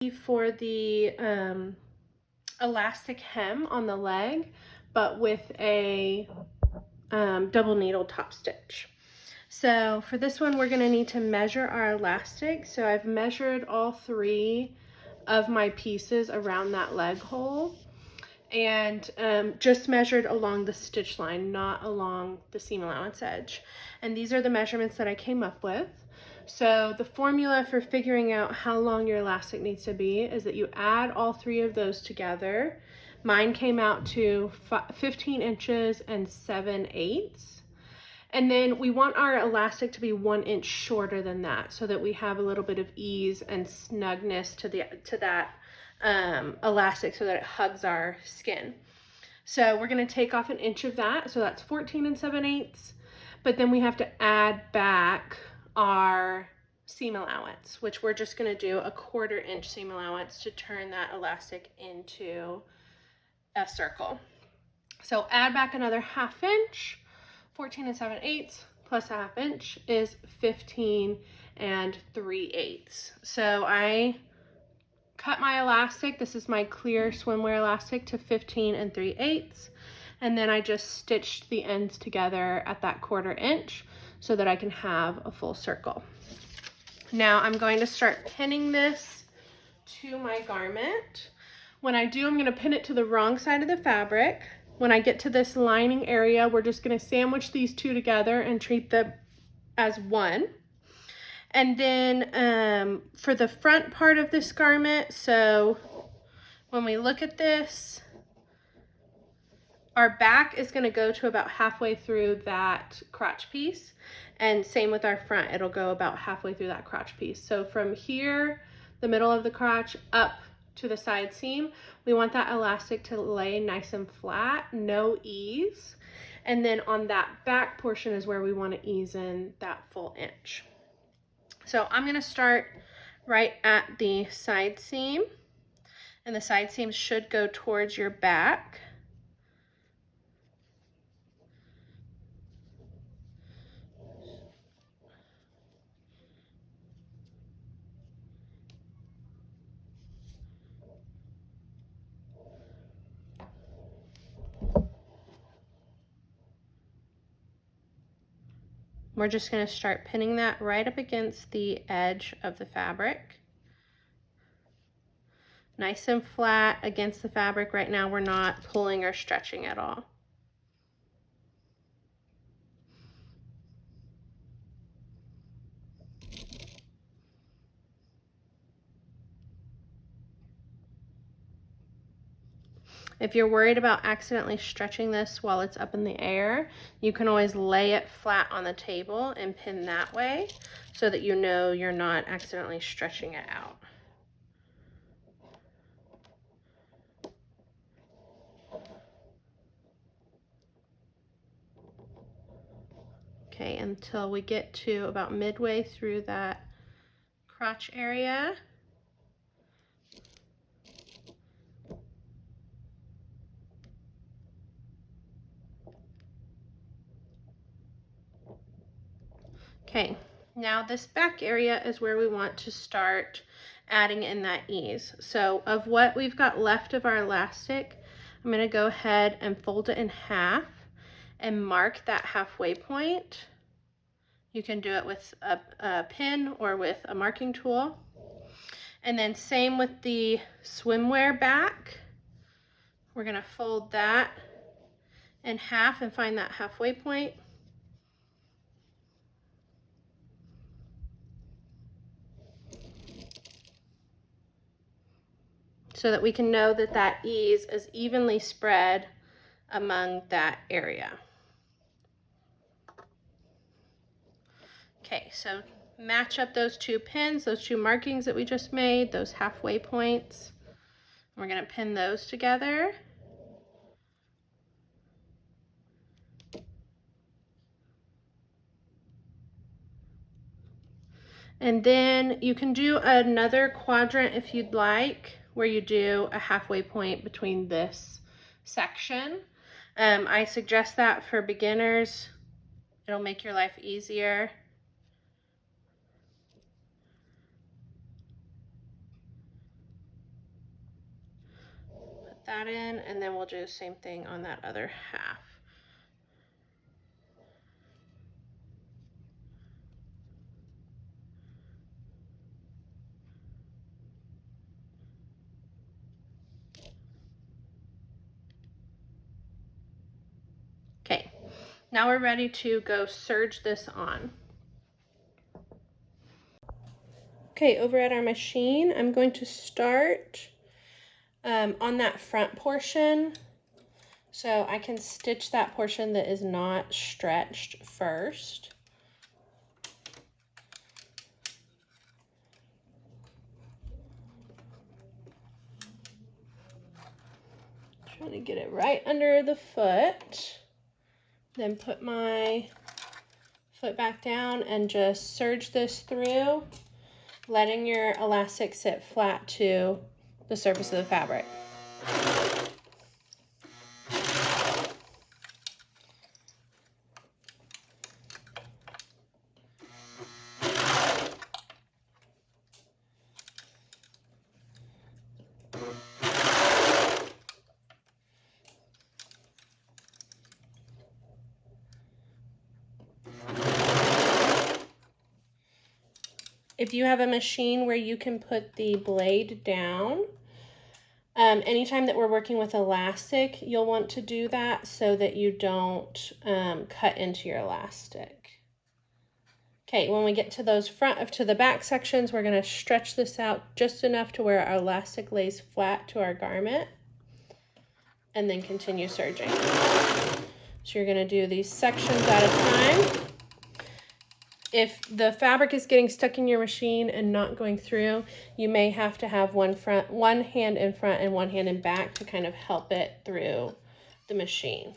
for the elastic hem on the leg, but with a double needle top stitch. So for this one, we're going to need to measure our elastic. So I've measured all 3 of my pieces around that leg hole, and just measured along the stitch line, not along the seam allowance edge. And these are the measurements that I came up with. So the formula for figuring out how long your elastic needs to be is that you add all 3 of those together. Mine came out to 15 inches and 7/8. And then we want our elastic to be 1 inch shorter than that, so that we have a little bit of ease and snugness to that elastic, so that it hugs our skin. So we're going to take off 1 inch of that, so that's 14 and 7/8. But then we have to add back our seam allowance, which we're just going to do a 1/4 inch seam allowance to turn that elastic into a circle. So add back another 1/2 inch. 14 and 7/8 plus 1/2 inch is 15 and 3/8. So I cut my elastic, this is my clear swimwear elastic, to 15 and 3/8, and then I just stitched the ends together at that 1/4 inch so that I can have a full circle. Now I'm going to start pinning this to my garment. When I do, I'm going to pin it to the wrong side of the fabric. When I get to this lining area, we're just going to sandwich these 2 together and treat them as one. And then for the front part of this garment, so when we look at this, our back is going to go to about halfway through that crotch piece, and same with our front, it'll go about halfway through that crotch piece. So from here, the middle of the crotch, up to the side seam, we want that elastic to lay nice and flat, no ease. And then on that back portion is where we want to ease in that full inch. So I'm going to start right at the side seam, and the side seam should go towards your back. We're just going to start pinning that right up against the edge of the fabric. Nice and flat against the fabric. Right now we're not pulling or stretching at all. If you're worried about accidentally stretching this while it's up in the air, you can always lay it flat on the table and pin that way so that you know you're not accidentally stretching it out. Okay, until we get to about midway through that crotch area. Okay, now this back area is where we want to start adding in that ease. So of what we've got left of our elastic, I'm going to go ahead and fold it in half and mark that halfway point. You can do it with a pin or with a marking tool. And then same with the swimwear back. We're going to fold that in half and find that halfway point. So that we can know that that ease is evenly spread among that area. Okay, so match up those 2 pins, those 2 markings that we just made, those halfway points. We're going to pin those together. And then you can do another quadrant if you'd like, where you do a halfway point between this section. I suggest that for beginners. It'll make your life easier. that in, and then we'll do the same thing on that other half. Okay, now we're ready to go serge this on. Okay, over at our machine, I'm going to start on that front portion, so I can stitch that portion that is not stretched first. Trying to get it right under the foot. Then put my foot back down and just serge this through, letting your elastic sit flat to the surface of the fabric. If you have a machine where you can put the blade down, anytime that we're working with elastic, you'll want to do that so that you don't cut into your elastic. Okay, when we get to those front to the back sections, we're going to stretch this out just enough to where our elastic lays flat to our garment, and then continue serging. So you're going to do these sections at a time. If the fabric is getting stuck in your machine and not going through, you may have to have one hand in front and one hand in back to kind of help it through the machine.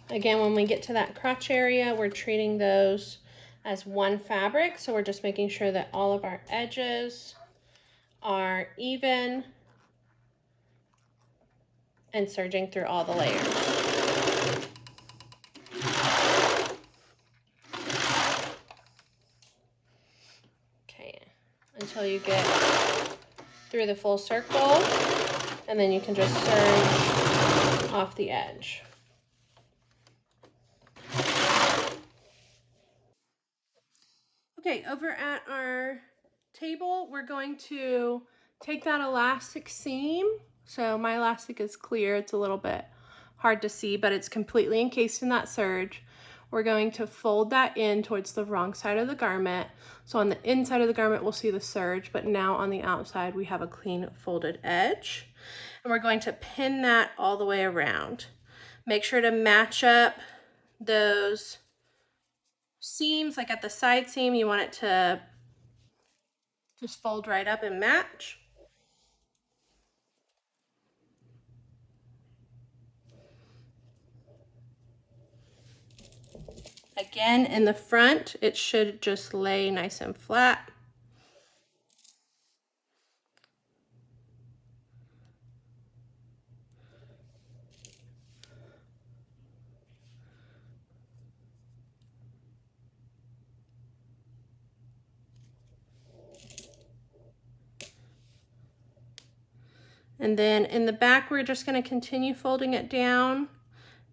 Again, when we get to that crotch area, we're treating those as one fabric. So we're just making sure that all of our edges are even and serging through all the layers. Okay, until you get through the full circle, and then you can just serge off the edge. Okay, over at our table, we're going to take that elastic seam. So my elastic is clear. It's a little bit hard to see, but it's completely encased in that serge. We're going to fold that in towards the wrong side of the garment. So on the inside of the garment, we'll see the serge, but now on the outside, we have a clean folded edge. And we're going to pin that all the way around. Make sure to match up those seams. Like at the side seam, you want it to just fold right up and match. Again, in the front, it should just lay nice and flat. And then in the back, we're just going to continue folding it down.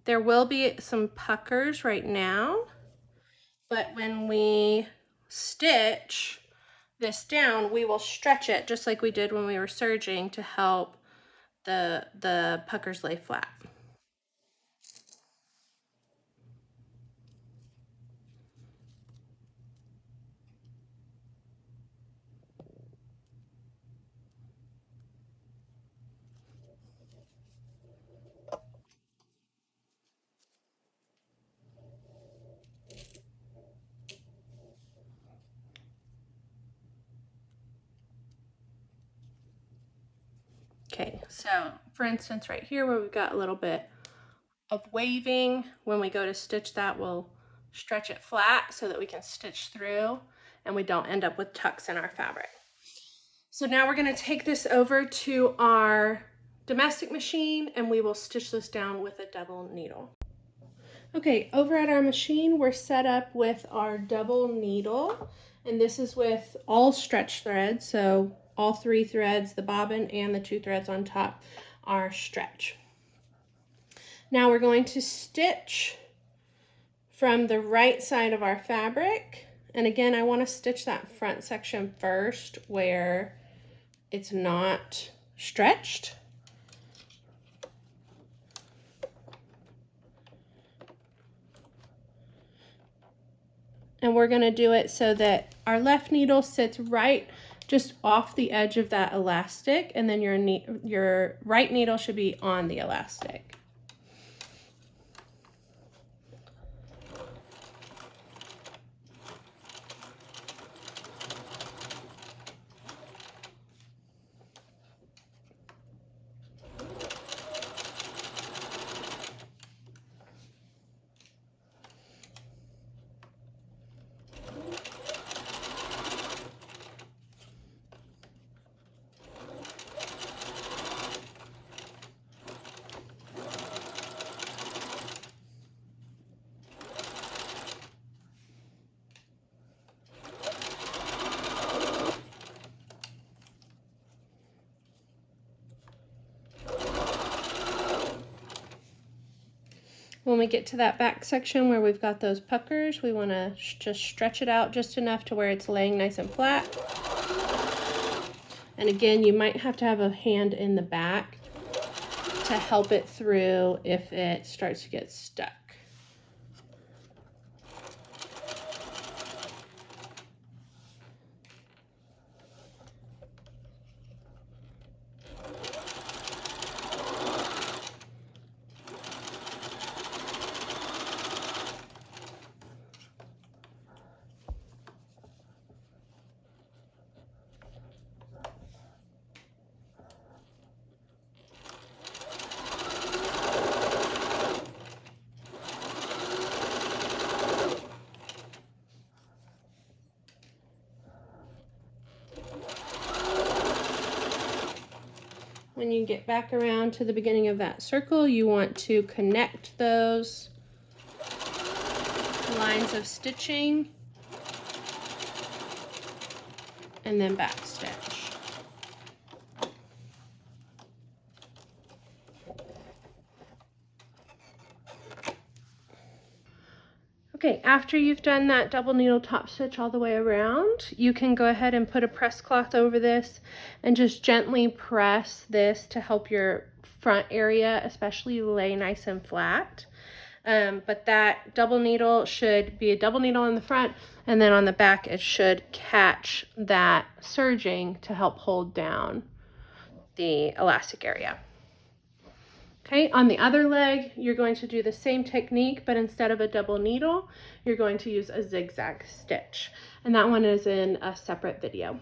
There will be some puckers right now, but when we stitch this down, we will stretch it just like we did when we were serging to help the puckers lay flat. Okay, so for instance, right here where we've got a little bit of waving, when we go to stitch that, we'll stretch it flat so that we can stitch through and we don't end up with tucks in our fabric. So now we're going to take this over to our domestic machine and we will stitch this down with a double needle. Okay, over at our machine, we're set up with our double needle, and this is with all stretch threads. So all 3 threads, the bobbin and the 2 threads on top, are stretch. Now we're going to stitch from the right side of our fabric. And again, I want to stitch that front section first where it's not stretched. And we're going to do it so that our left needle sits right just off the edge of that elastic, and then your right needle should be on the elastic. When we get to that back section where we've got those puckers, we want to just stretch it out just enough to where it's laying nice and flat. And again, you might have to have a hand in the back to help it through if it starts to get stuck. When you get back around to the beginning of that circle, you want to connect those lines of stitching and then back stitch. Okay, after you've done that double needle top stitch all the way around, you can go ahead and put a press cloth over this and just gently press this to help your front area especially lay nice and flat. But that double needle should be a double needle in the front, and then on the back it should catch that serging to help hold down the elastic area. Okay, on the other leg, you're going to do the same technique, but instead of a double needle, you're going to use a zigzag stitch. And that one is in a separate video.